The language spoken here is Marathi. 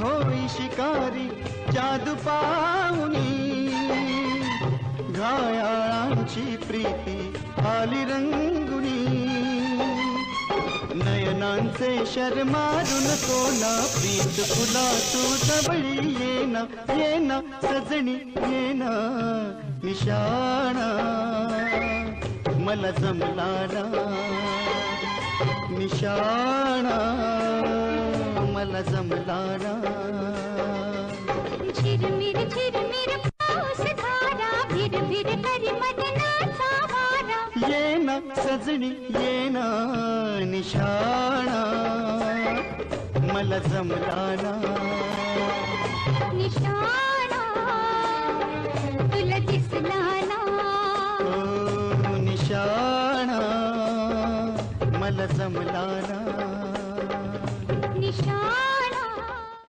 होई शिकारी जादू पाहुनी घायाळांची प्रीती आली रंगुनी नयनांचे शर्मारू नको ना प्रीत फुला तू जवळी येना सजणी येना निशाणा मला जमला ना निशाणा मला जमला ना झिरमिर पाऊस धारा भिर करी मदनाचा वारा येना सजणी येना निशाणा मला जमला ना निशाणा तुला दिसला ना ओ निशाणा मला जमला ना निशाणा